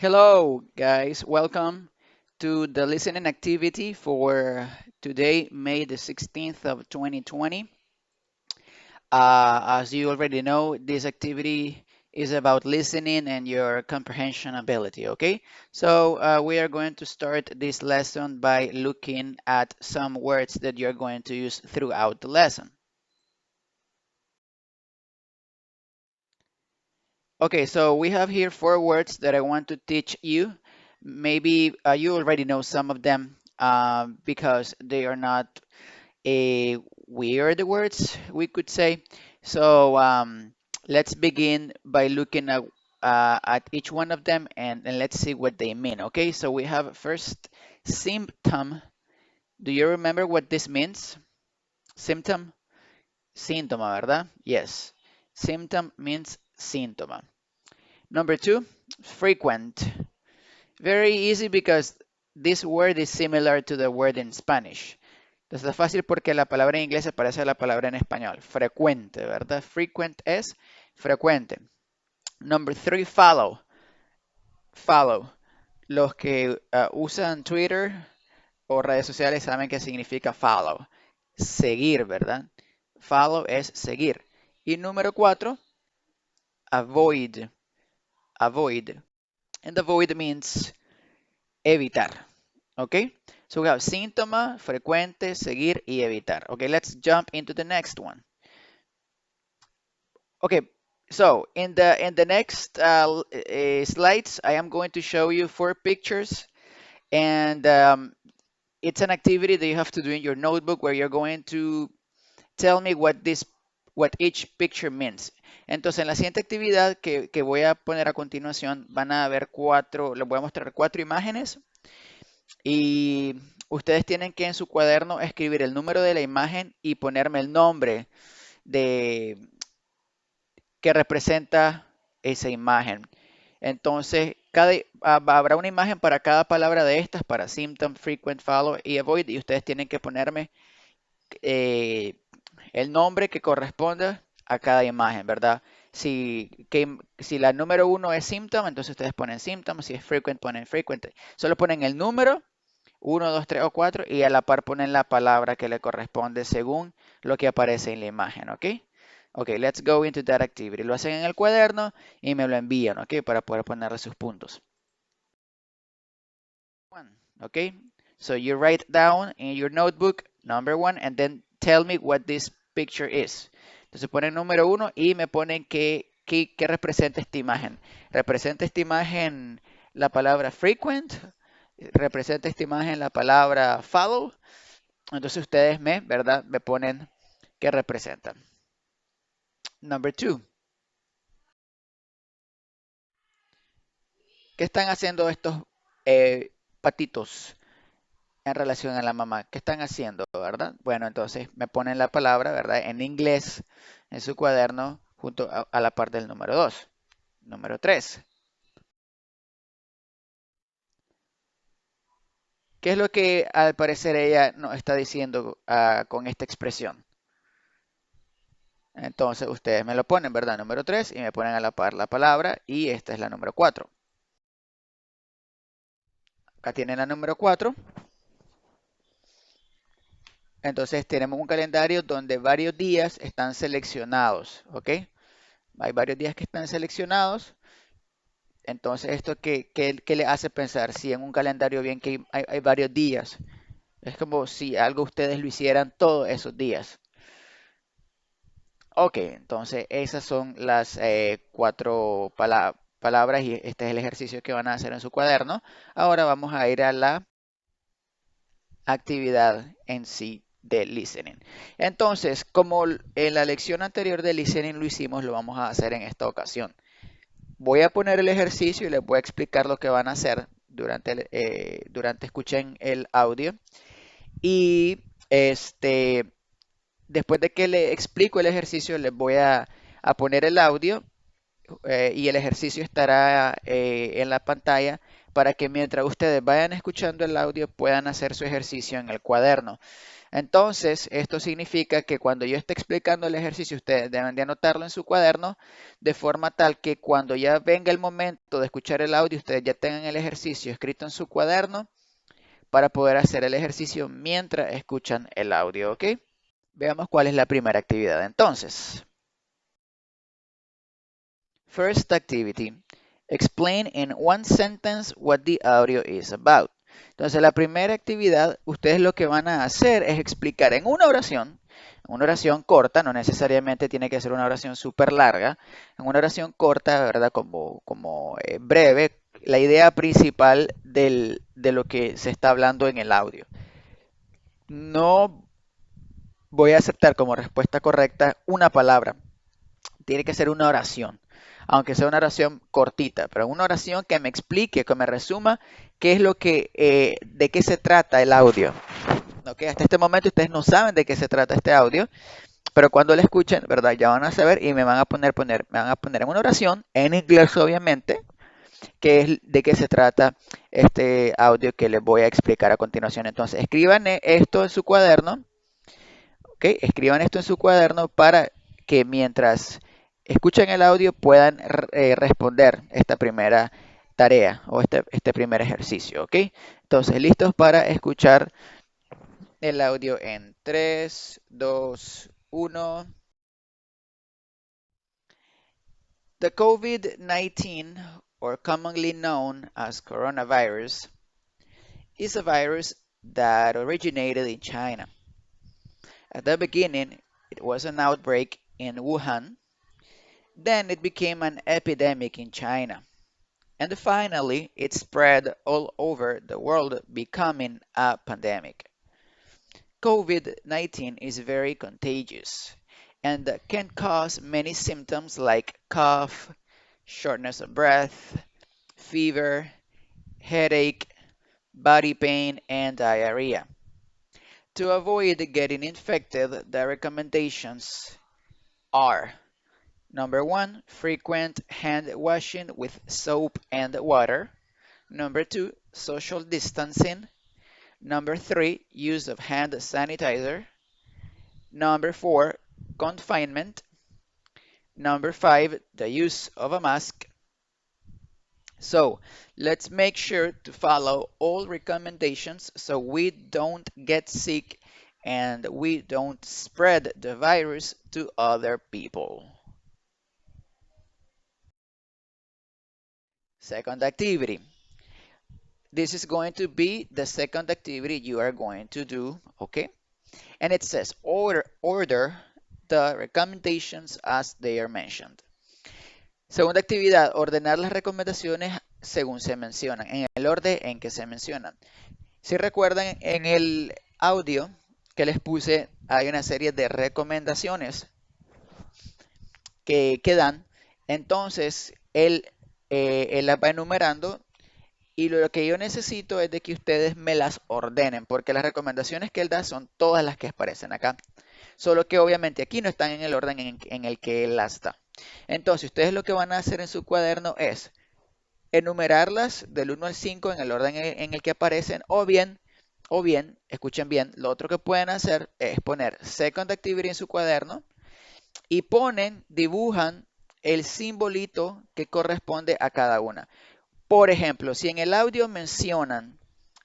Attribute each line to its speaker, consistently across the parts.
Speaker 1: Hello, guys. Welcome to the listening activity for today, May the 16th of 2020. As you already know, this activity is about listening and your comprehension ability, okay? So we are going to start this lesson by looking at some words that you're going to use throughout the lesson. Okay, so we have here four words that I want to teach you. Maybe you already know some of them because they are not a weird words, we could say. So let's begin by looking at each one of them and let's see what they mean. Okay, so we have first symptom. Do you remember what this means? Symptom? Síntoma, ¿verdad? Yes. Symptom means síntoma. Number two, frequent. Very easy because this word is similar to the word in Spanish. Entonces es fácil porque la palabra en inglés se parece a la palabra en español. Frecuente, ¿verdad? Frequent es frecuente. Number three, follow. Follow. Los que usan Twitter o redes sociales saben qué significa follow. Seguir, ¿verdad? Follow es seguir. Y número cuatro, avoid. Avoid. And avoid means evitar. Okay? So we have síntoma, frecuente, seguir y evitar. Okay, let's jump into the next one. Okay, so in the next slides, I am going to show you four pictures, and it's an activity that you have to do in your notebook where you're going to tell me what each picture means. Entonces, en la siguiente actividad que voy a poner a continuación, van a ver les voy a mostrar cuatro imágenes y ustedes tienen que en su cuaderno escribir el número de la imagen y ponerme el nombre de que representa esa imagen. Entonces, habrá una imagen para cada palabra de estas, para symptom, frequent, follow y avoid, y ustedes tienen que ponerme eh, el nombre que corresponda a cada imagen, ¿verdad? Si la número uno es symptom, entonces ustedes ponen symptom, si es frequent, ponen frequent. Solo ponen el número, uno, 2, 3 o 4, y a la par ponen la palabra que le corresponde según lo que aparece en la imagen, ¿ok? Ok, let's go into that activity. Lo hacen en el cuaderno y me lo envían, ¿ok? Para poder ponerle sus puntos. Okay, so you write down in your notebook number one and then tell me what this picture is. Entonces ponen número uno y me ponen qué representa esta imagen. ¿Representa esta imagen la palabra frequent? ¿Representa esta imagen la palabra follow? Entonces ustedes ¿verdad? Me ponen qué representan. Number two. ¿Qué están haciendo estos patitos en relación a la mamá? ¿Qué están haciendo, verdad? Bueno, entonces me ponen la palabra, ¿verdad? En inglés en su cuaderno junto a la parte del número 2. Número 3. ¿Qué es lo que al parecer ella nos está diciendo con esta expresión? Entonces ustedes me lo ponen, ¿verdad? Número 3 y me ponen a la par la palabra y esta es la número 4. Acá tienen la número 4. Entonces tenemos un calendario donde varios días están seleccionados, ¿ok? Hay varios días que están seleccionados. Entonces, ¿esto qué le hace pensar? Si en un calendario bien que hay varios días, es como si algo ustedes lo hicieran todos esos días. Ok, entonces esas son las cuatro palabras y este es el ejercicio que van a hacer en su cuaderno. Ahora vamos a ir a la actividad en sí de listening. Entonces, como en la lección anterior de listening lo hicimos, lo vamos a hacer en esta ocasión. Voy a poner el ejercicio y les voy a explicar lo que van a hacer durante escuchen el audio. Y después de que le explico el ejercicio, les voy a poner el audio y el ejercicio estará en la pantalla para que mientras ustedes vayan escuchando el audio puedan hacer su ejercicio en el cuaderno. Entonces, esto significa que cuando yo esté explicando el ejercicio, ustedes deben de anotarlo en su cuaderno de forma tal que cuando ya venga el momento de escuchar el audio, ustedes ya tengan el ejercicio escrito en su cuaderno para poder hacer el ejercicio mientras escuchan el audio, ¿ok? Veamos cuál es la primera actividad. Entonces, first activity. Explain in one sentence what the audio is about. Entonces, la primera actividad, ustedes lo que van a hacer es explicar en una oración corta, no necesariamente tiene que ser una oración súper larga, en una oración corta, ¿verdad? Como breve, la idea principal de lo que se está hablando en el audio. No voy a aceptar como respuesta correcta una palabra. Tiene que ser una oración, aunque sea una oración cortita, pero una oración que me explique, que me resuma qué es lo que, de qué se trata el audio. Okay, hasta este momento ustedes no saben de qué se trata este audio, pero cuando lo escuchen, ¿verdad? Ya van a saber y me van a me van a poner en una oración, en inglés obviamente, que es de qué se trata este audio que les voy a explicar a continuación. Entonces, escriban esto en su cuaderno. ¿Ok? Escriban esto en su cuaderno para que mientras escuchen el audio puedan responder esta primera tarea o este primer ejercicio. ¿Ok? Entonces, listos para escuchar el audio en 3, 2, 1. The COVID-19, or commonly known as coronavirus, is a virus that originated in China. At the beginning, it was an outbreak in Wuhan. Then it became an epidemic in China. And finally, it spread all over the world, becoming a pandemic. COVID-19 is very contagious and can cause many symptoms like cough, shortness of breath, fever, headache, body pain, and diarrhea. To avoid getting infected, the recommendations are: number one, frequent hand washing with soap and water. Number two, social distancing. Number three, use of hand sanitizer. Number four, confinement. Number five, the use of a mask. So let's make sure to follow all recommendations so we don't get sick and we don't spread the virus to other people. Second activity. This is going to be the second activity you are going to do, okay? And it says order the recommendations as they are mentioned. Segunda actividad, ordenar las recomendaciones según se mencionan, en el orden en que se mencionan. Si recuerdan, en el audio que les puse hay una serie de recomendaciones que dan. Entonces, él las va enumerando y lo que yo necesito es de que ustedes me las ordenen, porque las recomendaciones que él da son todas las que aparecen acá. Solo que obviamente aquí no están en el orden en el que él las da. Entonces, ustedes lo que van a hacer en su cuaderno es enumerarlas del 1 al 5 en el orden en el que aparecen, o bien, escuchen bien, lo otro que pueden hacer es poner second activity en su cuaderno y dibujan el simbolito que corresponde a cada una. Por ejemplo, si en el audio mencionan,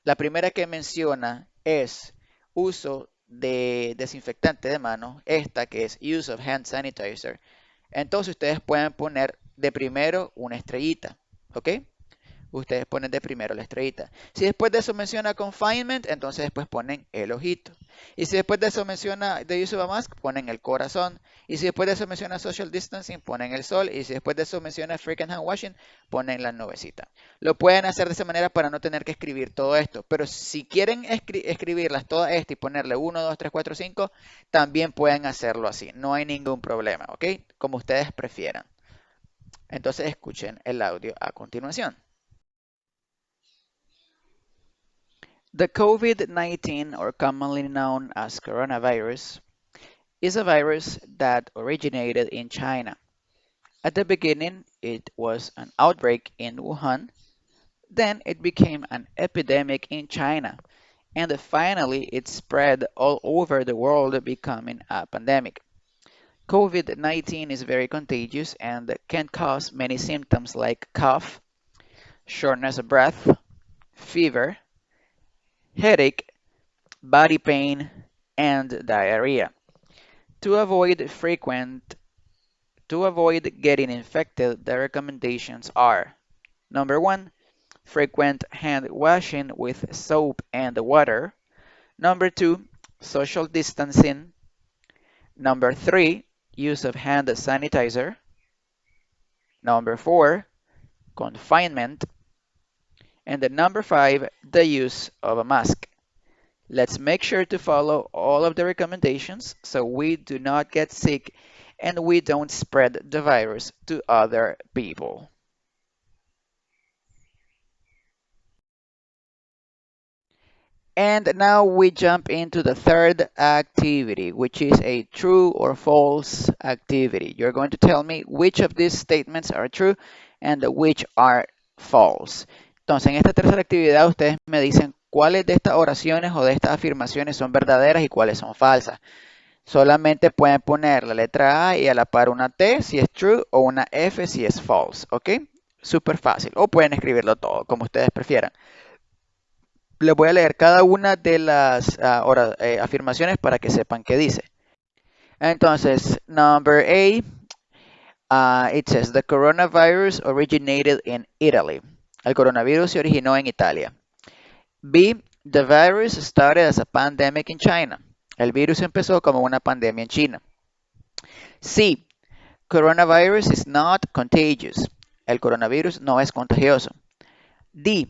Speaker 1: la primera que menciona es uso de desinfectante de manos, esta que es use of hand sanitizer, entonces ustedes pueden poner de primero una estrellita, ¿ok? Ustedes ponen de primero la estrellita. Si después de eso menciona confinement, entonces después ponen el ojito. Y si después de eso menciona the use of a mask, ponen el corazón. Y si después de eso menciona social distancing, ponen el sol. Y si después de eso menciona frequent hand washing, ponen la nubecita. Lo pueden hacer de esa manera para no tener que escribir todo esto. Pero si quieren escribirlas todas estas y ponerle 1, 2, 3, 4, 5, también pueden hacerlo así. No hay ningún problema, ¿ok? Como ustedes prefieran. Entonces escuchen el audio a continuación. The COVID-19, or commonly known as coronavirus, is a virus that originated in China. At the beginning, it was an outbreak in Wuhan. Then it became an epidemic in China. And finally, it spread all over the world, becoming a pandemic. COVID-19 is very contagious and can cause many symptoms like cough, shortness of breath, fever, headache, body pain, and diarrhea. To avoid frequent to avoid getting infected, the recommendations are: number 1, frequent hand washing with soap and water. Number 2, social distancing. Number 3, use of hand sanitizer. Number 4, confinement. And the number 5, the use of a mask. Let's make sure to follow all of the recommendations so we do not get sick and we don't spread the virus to other people. And now we jump into the third activity, which is a true or false activity. You're going to tell me which of these statements are true and which are false. Entonces, en esta tercera actividad, ustedes me dicen cuáles de estas oraciones o de estas afirmaciones son verdaderas y cuáles son falsas. Solamente pueden poner la letra A y a la par una T si es true o una F si es false, ¿ok? Súper fácil. O pueden escribirlo todo, como ustedes prefieran. Les voy a leer cada una de las afirmaciones para que sepan qué dice. Entonces, number A, it says the coronavirus originated in Italy. El coronavirus se originó en Italia. B, the virus started as a pandemic in China. El virus empezó como una pandemia en China. C, coronavirus is not contagious. El coronavirus no es contagioso. D,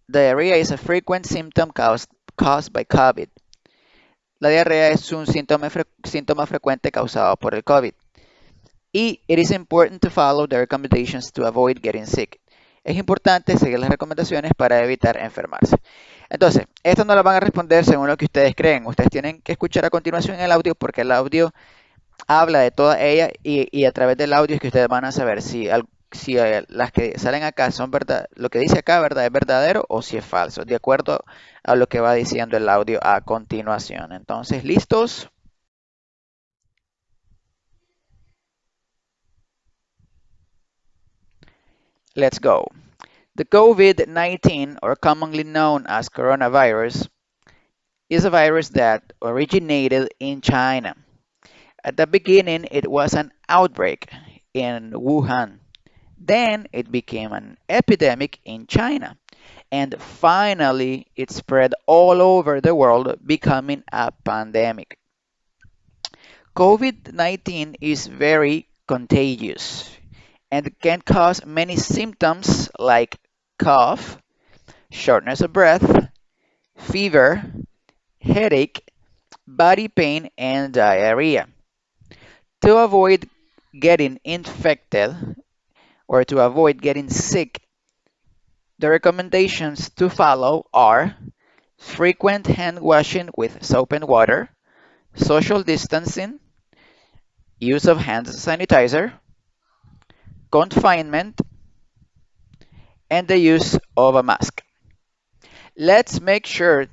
Speaker 1: diarrhea is a frequent symptom caused by COVID. La diarrea es un síntoma frecuente causado por el COVID. Y it is important to follow the recommendations to avoid getting sick. Es importante seguir las recomendaciones para evitar enfermarse. Entonces, estas no las van a responder según lo que ustedes creen. Ustedes tienen que escuchar a continuación el audio porque el audio habla de toda ella y a través del audio es que ustedes van a saber si las que salen acá son verdad, lo que dice acá, verdad, es verdadero o si es falso, de acuerdo a lo que va diciendo el audio a continuación. Entonces, ¿listos? Let's go. The COVID-19, or commonly known as coronavirus, is a virus that originated in China. At the beginning, it was an outbreak in Wuhan. Then it became an epidemic in China. And finally, it spread all over the world, becoming a pandemic. COVID-19 is very contagious and can cause many symptoms like cough, shortness of breath, fever, headache, body pain, and diarrhea. To avoid getting infected or to avoid getting sick, the recommendations to follow are frequent hand washing with soap and water, social distancing, use of hand sanitizer, confinement, and the use of a mask. Let's make sure,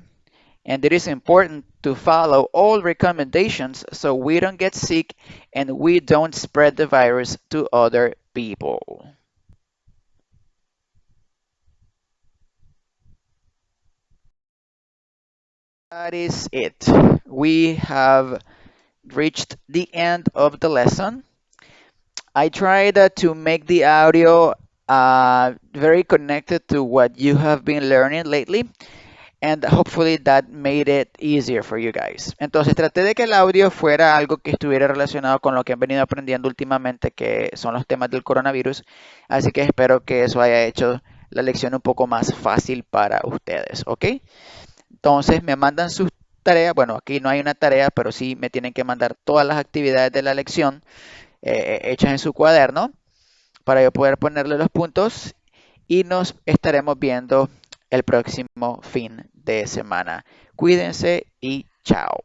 Speaker 1: and it is important to follow all recommendations so we don't get sick and we don't spread the virus to other people. That is it. We have reached the end of the lesson. I tried to make the audio very connected to what you have been learning lately, and hopefully that made it easier for you guys. Entonces traté de que el audio fuera algo que estuviera relacionado con lo que han venido aprendiendo últimamente, que son los temas del coronavirus, así que espero que eso haya hecho la lección un poco más fácil para ustedes, ¿ok? Entonces me mandan sus tareas, bueno, aquí no hay una tarea, pero sí me tienen que mandar todas las actividades de la lección hechas en su cuaderno para yo poder ponerle los puntos y nos estaremos viendo el próximo fin de semana. Cuídense y chao.